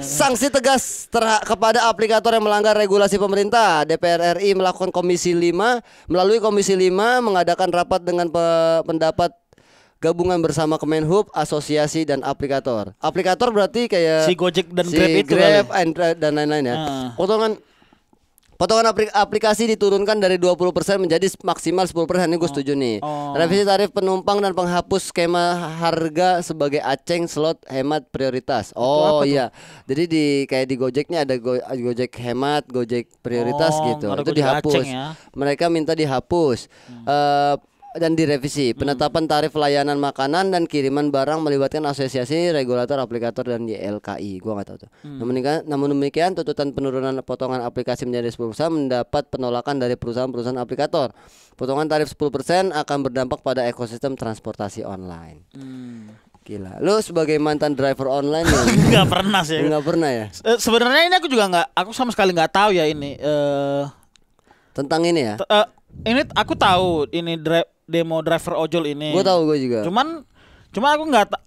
Sanksi tegas kepada aplikator yang melanggar regulasi pemerintah. DPR RI melakukan melalui Komisi 5 mengadakan rapat dengan pendapat gabungan bersama Kemenhub, asosiasi, dan aplikator. Aplikator berarti kayak si Gojek dan Grab itu Grab dan lain-lain ya. Potongan aplikasi diturunkan dari 20% menjadi maksimal 10%. Ini gue setuju nih. Revisi tarif penumpang dan penghapus skema harga sebagai aceng slot hemat prioritas. Iya. Jadi kayak di Gojeknya ada Gojek hemat, Gojek prioritas gitu. Itu dihapus. Ya? Mereka minta dihapus. Dan direvisi. Penetapan tarif layanan makanan dan kiriman barang melibatkan asosiasi regulator aplikator dan YLKI. Gua nggak tahu tuh. Namun demikian, tuntutan penurunan potongan aplikasi menjadi 10% mendapat penolakan dari perusahaan-perusahaan aplikator. Potongan tarif 10% akan berdampak pada ekosistem transportasi online. Gila. Lu sebagai mantan driver online nggak pernah sih. Nggak pernah ya. Sebenarnya ini aku sama sekali nggak tahu ya ini. Tentang ini ya. Ini aku tahu ini demo driver ojol ini. Gue tahu, gue juga. Cuman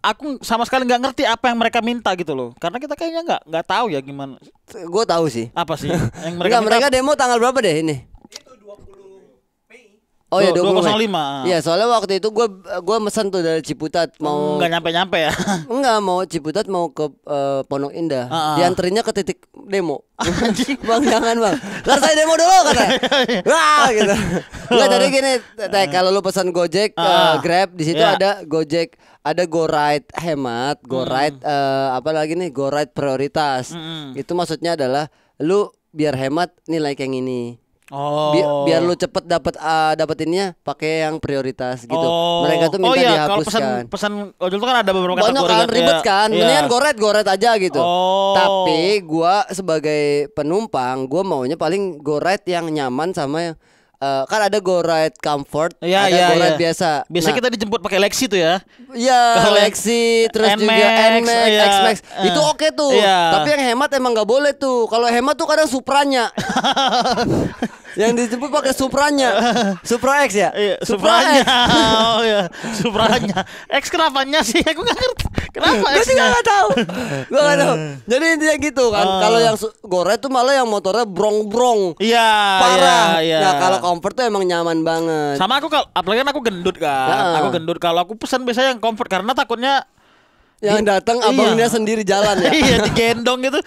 aku sama sekali nggak ngerti apa yang mereka minta gitu loh. Karena kita kayaknya nggak tahu ya gimana. Gue tahu sih. Apa sih yang mereka demo tanggal berapa deh ini? Itu 20 Mei. Oh ya 205. Iya, soalnya waktu itu gua mesen tuh dari Ciputat mau Nggak nyampe-nyampe ya. enggak mau Ciputat mau ke Pondok Indah. Dianterinnya ke titik demo. Bang jangan bang, ntar saya demo dulu katanya. Wah gitu. Enggak jadi gini, kalau lu pesan Gojek, Grab di situ ada Gojek, ada GoRide hemat, GoRide apa lagi nih GoRide prioritas. Itu maksudnya adalah lu biar hemat nilai yang ini. Oh. Biar lu cepet dapetinnya pakai yang prioritas gitu. Mereka tuh minta dihapuskan. Kalau pesan ojol tuh kan ada beberapa banyak kategori kan ribet kan. Mendingan GoRide aja gitu. Tapi gua sebagai penumpang gua maunya paling GoRide yang nyaman sama yang kan ada GoRide Comfort, ada GoRide biasa. Biasanya kita dijemput pakai Lexi tuh ya. Iya, Lexi terus NMAX, juga NMAX, X-Max. Itu oke tuh. Tapi yang hemat emang nggak boleh tuh. Kalau hemat tuh kadang Supranya. Yang dijemput pakai Supranya. Supra X ya? Iya, Supranya. Oh iya, Supranya. X kenapanya sih? Aku nggak ngerti. Kenapa Gue juga nggak tahu. Gue nggak tahu. Jadi intinya gitu kan. Kalau yang GoRide tuh malah yang motornya brong-brong. Iya. Parah. Iya. Nah kalau Comfort tuh emang nyaman banget. Sama aku apalagi kan aku gendut kan. Aku gendut. Kalau aku pesan biasanya yang Comfort karena takutnya yang datang abangnya sendiri jalan ya. Iya digendong gitu.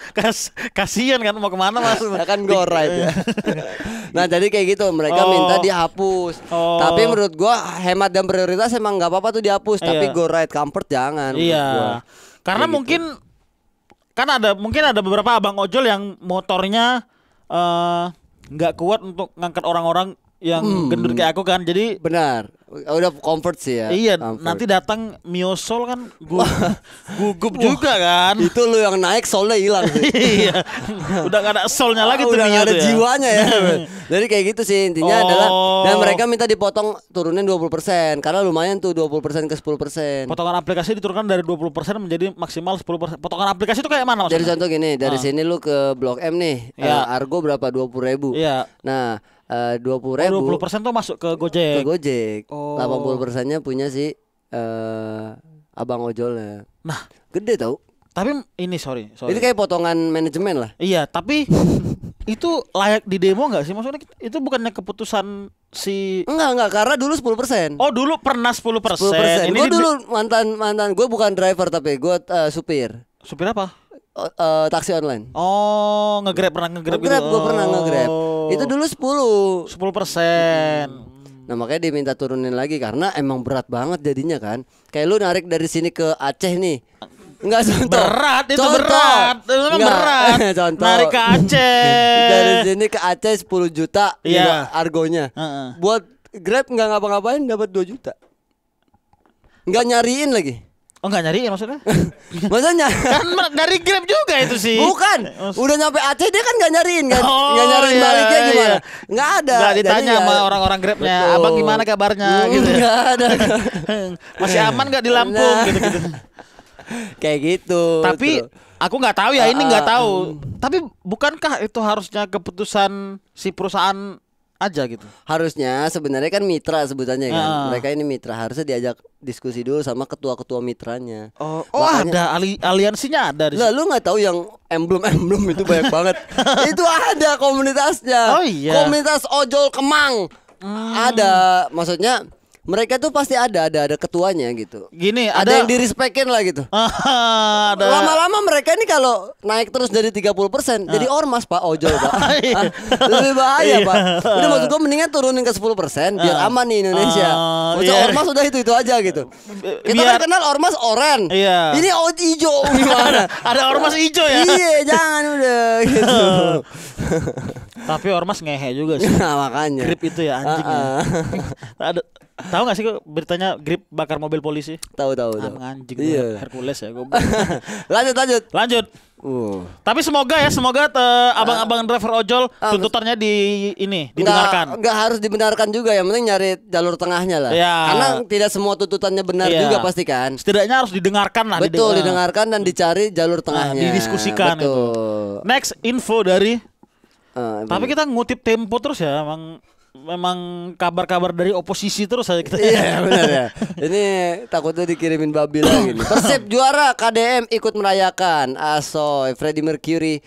Kasian kan mau kemana mas. Kan GoRide ya. Nah jadi kayak gitu mereka minta dihapus. Tapi menurut gua hemat dan prioritas emang nggak apa-apa tuh dihapus. Tapi GoRide Comfort jangan. Iya. Karena kayak mungkin kan mungkin ada beberapa abang ojol yang motornya nggak kuat untuk ngangkat orang-orang yang gendut kayak aku kan. Jadi benar. Udah Comfort sih ya. Iya, Comfort. nanti datang Miosol kan gugup juga kan. Itu lu yang naik solnya hilang sih. Iya. Udah gak ada solnya lagi tuh. Udah gak ada ya. jiwanya ya. Jadi kayak gitu sih intinya adalah. Dan mereka minta dipotong turunin 20%. Karena lumayan tuh 20% ke 10%. Potongan aplikasi diturunkan dari 20% menjadi maksimal 10%. Potongan aplikasi itu kayak mana maksudnya? Jadi contoh gini, dari sini lu ke Blok M nih, Argo berapa 20.000. Iya. Nah 20.000 20% tuh masuk ke Gojek. Ke Gojek. 80%-nya punya si abang ojolnya. Nah, gede tau. Tapi ini sorry. Ini kayak potongan manajemen lah. Iya, tapi itu layak di demo nggak sih? Maksudnya itu bukannya keputusan si Enggak, karena dulu 10%. Oh, dulu pernah 10%. 10%. Gue dulu mantan gue bukan driver tapi gue supir. Supir apa? Taksi online. Oh, nge-Grab pernah nge-Grab gitu. Gue pernah nge-Grab. Itu dulu 10%. Nah makanya diminta turunin lagi karena emang berat banget jadinya kan. Kayak lu narik dari sini ke Aceh nih. Enggak contoh. Berat itu berat. Itu memang berat. Contoh. Narik ke Aceh. Dari sini ke Aceh 10 juta argonya. Buat Grab enggak ngapa-ngapain dapat 2 juta. Enggak nyariin lagi. Oh enggak nyariin maksudnya? Maksudnya kan dari Grab juga itu sih. Bukan. Udah nyampe Aceh dia kan enggak nyariin kan. Enggak nyariin baliknya gimana? Enggak ada. Enggak ditanya sama orang-orang Grabnya, "Abang gimana kabarnya?" gitu. Enggak ada. Masih aman enggak di Lampung gitu-gitu. Kayak gitu. Tapi aku nggak tahu ya, ini nggak tahu. Tapi bukankah itu harusnya keputusan si perusahaan aja gitu? Harusnya sebenarnya kan mitra sebutannya kan. Mereka ini mitra, harusnya diajak diskusi dulu sama ketua-ketua mitranya. Makanya, ada aliansinya ada di situ. Lah lu nggak tahu yang emblem itu banyak banget. Itu ada komunitasnya. Oh iya. Komunitas ojol Kemang. Ada, maksudnya mereka tuh pasti ada ketuanya gitu. Gini, ada yang direspekin lah gitu. Lama-lama mereka ini kalau naik terus dari 30% jadi ormas Pak ojol Pak. Lebih bahaya Pak. Udah maksud gue mendingan turunin ke 10% biar aman nih Indonesia. Maksudnya ormas udah itu aja gitu. Kita kan kenal ormas oren. Ini hijau gimana? Ada ormas hijau ya? Iya, jangan udah gitu. Tapi ormas ngehe juga sih. Nah, makanya. Grip itu ya anjing. Ada tahu nggak sih kok beritanya Grip bakar mobil polisi? Tahu. Anjing iya. Hercules ya gue. Lanjut. Tapi semoga abang-abang driver ojol tuntutannya didengarkan. Enggak harus dibenarkan juga, yang penting nyari jalur tengahnya lah. Ya. Karena tidak semua tuntutannya benar juga pasti kan. Setidaknya harus didengarkan lah. Betul, didengarkan dan dicari jalur tengahnya. Didiskusikan itu. Next info dari. Tapi kita ngutip Tempo terus ya, emang memang kabar-kabar dari oposisi terus aja kita. Iya benar ya. Ini takutnya dikirimin babi lagi nih. Persib juara, KDM ikut merayakan. Asoy, Freddie Mercury.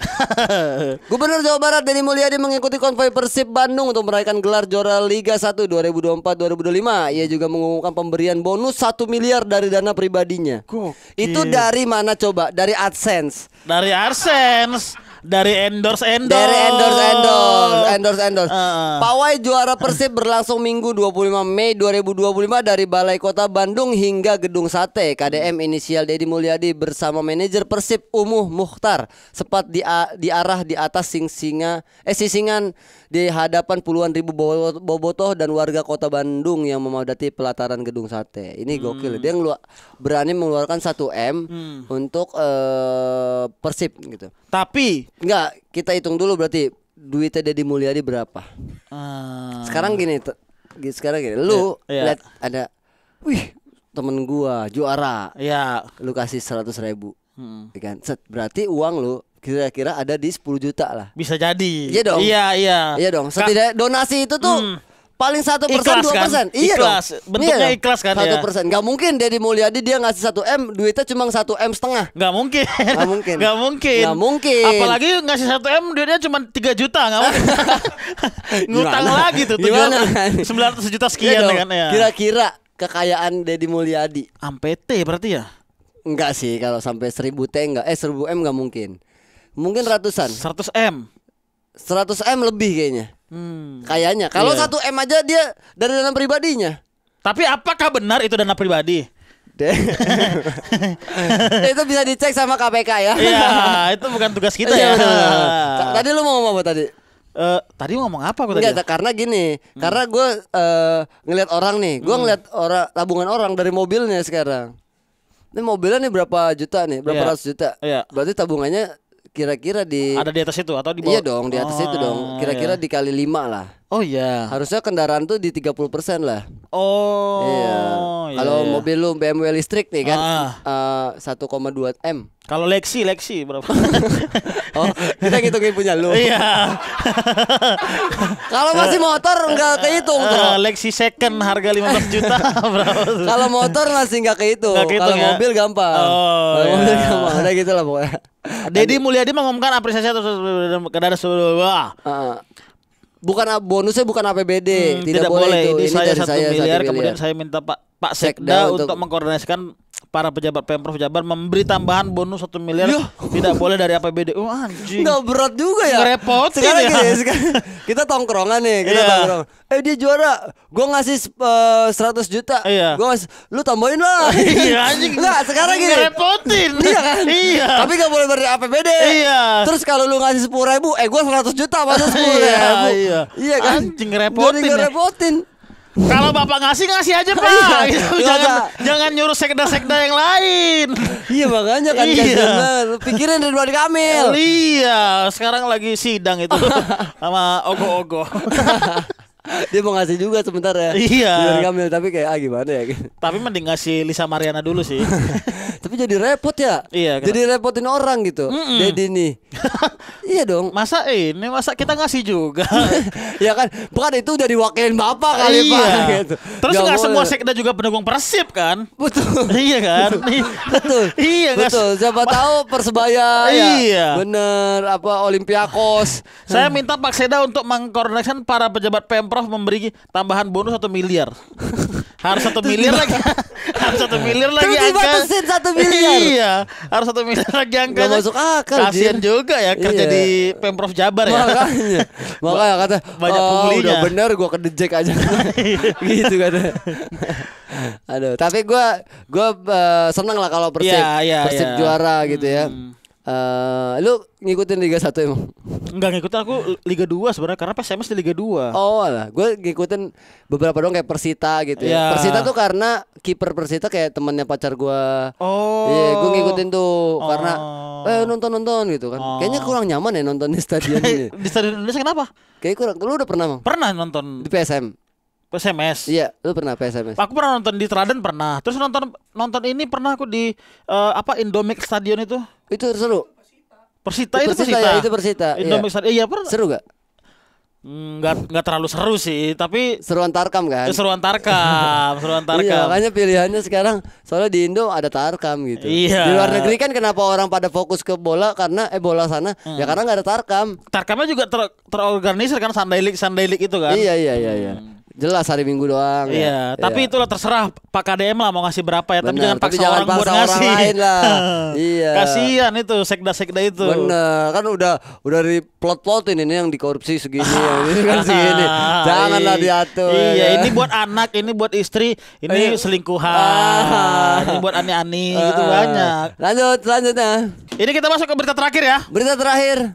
Gubernur Jawa Barat Deddy Mulyadi mengikuti konvoi Persib Bandung untuk merayakan gelar juara Liga 1 2024-2025. Ia juga mengumumkan pemberian bonus 1 miliar dari dana pribadinya. Itu dari mana coba? Dari AdSense. Dari AdSense. Dari endorse. Pawai juara Persib berlangsung Minggu 25 Mei 2025 dari Balai Kota Bandung hingga Gedung Sate. KDM inisial Deddy Mulyadi bersama manajer Persib Umuh Mukhtar sempat diarah di atas sisingan di hadapan puluhan ribu bobotoh dan warga Kota Bandung yang memadati pelataran Gedung Sate. Ini gokil. Dia berani mengeluarkan 1 M untuk Persib gitu. Tapi enggak, kita hitung dulu berarti duitnya Deddy Mulyadi berapa. Sekarang gini, lu lihat ada, wih temen gua juara, ya lu kasih 100.000, kan? Berarti uang lu kira-kira ada di 10 juta lah. Bisa jadi. Iya dong. Iya dong. Setidaknya donasi itu tuh paling 1%, 2%. Kan? Iya ikhlas. Dong. Bentuknya ikhlas kan 1%. ya. 1%. Gak mungkin Deddy Mulyadi dia ngasih 1 M, duitnya cuma 1,5 M. Gak mungkin. Gak mungkin. Apalagi ngasih 1 M duitnya cuma 3 juta. Gak mungkin. Ngutang lagi tuh. Gimana? 900 juta sekian kan ya. Kira-kira kekayaan Deddy Mulyadi sampai T berarti ya? Enggak sih, kalau sampai 1000 T enggak. 1000 M enggak mungkin. Mungkin ratusan. 100 M. 100 M lebih kayaknya. Kayaknya. Kalau 1 M aja dia dari dana pribadinya. Tapi apakah benar itu dana pribadi? Itu bisa dicek sama KPK ya. Iya, itu bukan tugas kita ya. Tadi lu mau ngomong apa tadi? Tadi ngomong apa aku tadi? Enggak, karena gini, karena gue ngeliat orang nih, gue ngeliat tabungan orang dari mobilnya sekarang. Ini mobilnya nih berapa juta nih, berapa ratus juta. Berarti tabungannya kira-kira ada di atas itu atau di bawah? Iya dong, di atas itu dong. Kira-kira dikali 5 lah. Oh iya. Harusnya kendaraan tuh di 30% lah. Oh. Iya. Kalau mobil lu BMW listrik nih kan 1,2 M. Kalau Lexi berapa? Oh, kita ngitungin punya lu. Iya. Kalau masih motor enggak kehitung tuh. Lexi second harga 15 juta berapa? Kalau motor masih enggak kehitung. Kalau mobil gampang. Mobil gampang. Udah gitu lah pokoknya. Deddy Mulyadi mengumumkan apresiasi atas kepada seluruh. Bukan bonusnya, bukan APBD. Tidak boleh itu. Ini saya dari 1 miliar. 1 Kemudian saya minta Pak Sekda untuk mengkoordinasikan para pejabat Pemprov Jabar memberi tambahan bonus 1 miliar. Tidak boleh dari APBD. Oh anjing. Nggak berat juga ya. Ngerepotin sekarang ya. Gini, kita tongkrongan nih. Dia juara. Gue ngasih 100 juta. Gue ngasih, lu tambahin lah. Iya anjing. Nggak, sekarang gini. Ngerepotin. Iya kan? Iya. Tapi nggak boleh dari APBD. Iya. Terus kalau lu ngasih 10.000, gue 100 juta masuk 10.000. Iya kan? Anjing ngerepotin. Kalau bapak ngasih aja pak. Jangan nyuruh sekda yang lain. Iya makanya kan pikirin Ridwan Kamil. Iya, sekarang lagi sidang itu sama Ogo-Ogo. Dia mau ngasih juga sebentar ya. Iya. Ridwan Kamil, tapi kayak gimana ya? Tapi mending ngasih Lisa Mariana dulu sih. Tapi jadi repot ya. Iya. Jadi repotin orang gitu. Deddy nih. Iya dong. Masa kita ngasih juga. Ya kan, bukan itu udah diwakilin bapak kali pak. Gitu. Terus nggak semua sekda juga pendukung Persib kan? Betul. Iya kan. Betul. Iya. Betul. Siapa tahu Persebaya. Iya. Bener. Olympiakos. Saya minta Pak Sekda untuk mengkoordinasikan para pejabat Pemprov memberi tambahan bonus 1 miliar. Harus 1 miliar lagi. Harus 1 miliar lagi. Terus dibatasin 1 miliar. Iya. Harus 1 miliar lagi angkanya. Gak masuk akal. Kasian juga ya kerja di Pemprov Jabar ya. Makanya kata banyak punglinya. Udah bener gue kedejek aja. Gitu kata. Aduh, tapi gue seneng lah kalau Persib juara gitu ya. Lu ngikutin Liga 1 emang? Enggak ngikutin, aku Liga 2 sebenarnya karena PSMS di Liga 2. Oh lah, gue ngikutin beberapa dong kayak Persita gitu ya. Persita tuh karena kiper Persita kayak temannya pacar gue. Iya, gue ngikutin tuh karena nonton gitu kan. Kayaknya kurang nyaman ya nonton di stadion ini. Di stadion Indonesia kenapa? Kayak kurang. Lu udah pernah, Bang? Pernah nonton di PSMS. Iya, lu pernah PSMS. Aku pernah nonton di Teraden pernah. Terus nonton ini pernah aku di Indomix Stadion itu. Itu seru. Persita itu Persita. Ya, itu Persita. Indomix Stadion. Iya, pernah. Seru gak? nggak terlalu seru sih, tapi Seruan Tarkam kan? seruan Tarkam, seruan Tarkam. Iya, makanya pilihannya sekarang soalnya di Indo ada Tarkam gitu. Iya. Di luar negeri kan kenapa orang pada fokus ke bola karena bola sana ya karena nggak ada Tarkam. Tarkamnya juga terorganisir kan, Sunday League itu kan. Iya. Jelas hari Minggu doang. Iya, tapi itulah terserah Pak KDM lah mau ngasih berapa ya, tapi Benar, jangan paksa orang buat paksa orang ngasih. lain lah. Iya. Kasihan itu sekda-sekda itu. Bener, kan udah di plot-plotin ini yang dikorupsi segini, yang ini kan segini. Janganlah diatur. Iya, ya. ini buat anak, ini buat istri, ini selingkuhan, ini buat ani-ani gitu banyak. Lanjut, selanjutnya. Ini kita masuk ke berita terakhir ya. Berita terakhir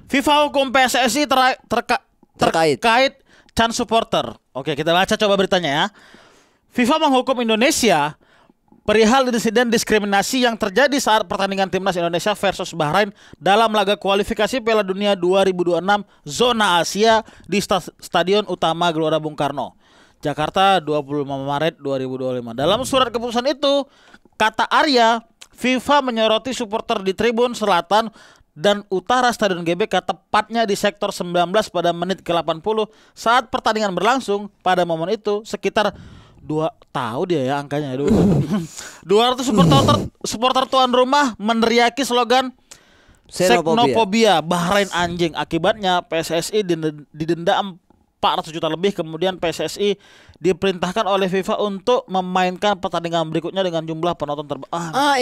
FIFA hukum PSSI terkait Chan supporter. Oke, kita baca coba beritanya ya. FIFA menghukum Indonesia perihal insiden diskriminasi yang terjadi saat pertandingan timnas Indonesia versus Bahrain dalam laga kualifikasi Piala Dunia 2026 zona Asia di Stadion Utama Gelora Bung Karno, Jakarta 25 Maret 2025. Dalam surat keputusan itu, kata Arya, FIFA menyoroti supporter di tribun selatan dan utara Stadion GBK, tepatnya di sektor 19 pada menit ke-80 saat pertandingan berlangsung. Pada momen itu sekitar 2 tahu dia ya angkanya 200 supporter tuan rumah meneriaki slogan Xenofobia Bahrain anjing. Akibatnya PSSI didenda 400 juta lebih. Kemudian PSSI diperintahkan oleh FIFA untuk memainkan pertandingan berikutnya dengan jumlah penonton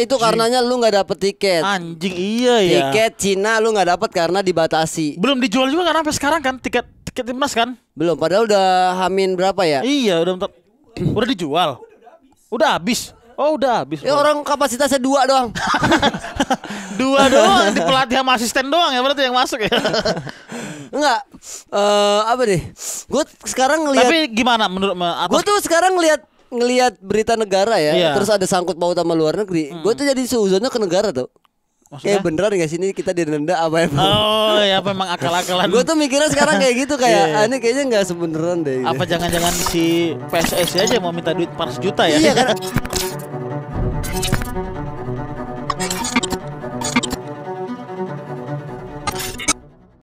itu karenanya lu nggak dapet tiket. Anjing, iya ya. Tiket Cina lu nggak dapet karena dibatasi. Belum dijual juga kan sampai sekarang kan tiket timnas kan? Belum, padahal udah hamin berapa ya? Iya, udah dijual. Udah habis. Oh, udah habis. Ya orang kapasitasnya 2 doang. 2 doang di pelatih sama asisten doang ya berarti yang masuk ya. Enggak. Apa deh? Gue sekarang ngelihat. Tapi gimana menurut Gue tuh sekarang ngelihat berita negara ya, Iya. terus ada sangkut paut sama luar negeri. Gue tuh jadi seuzonnya ke negara tuh. Maksudnya? Kayak beneran gak sih ini kita didenda apa ya? Oh ya, memang akal-akalan. Gue tuh mikirnya sekarang kayak gitu kayak ini kayaknya nggak sebeneran deh. Apa jangan-jangan si PSSI aja mau minta duit 400 juta ya? Iya kan.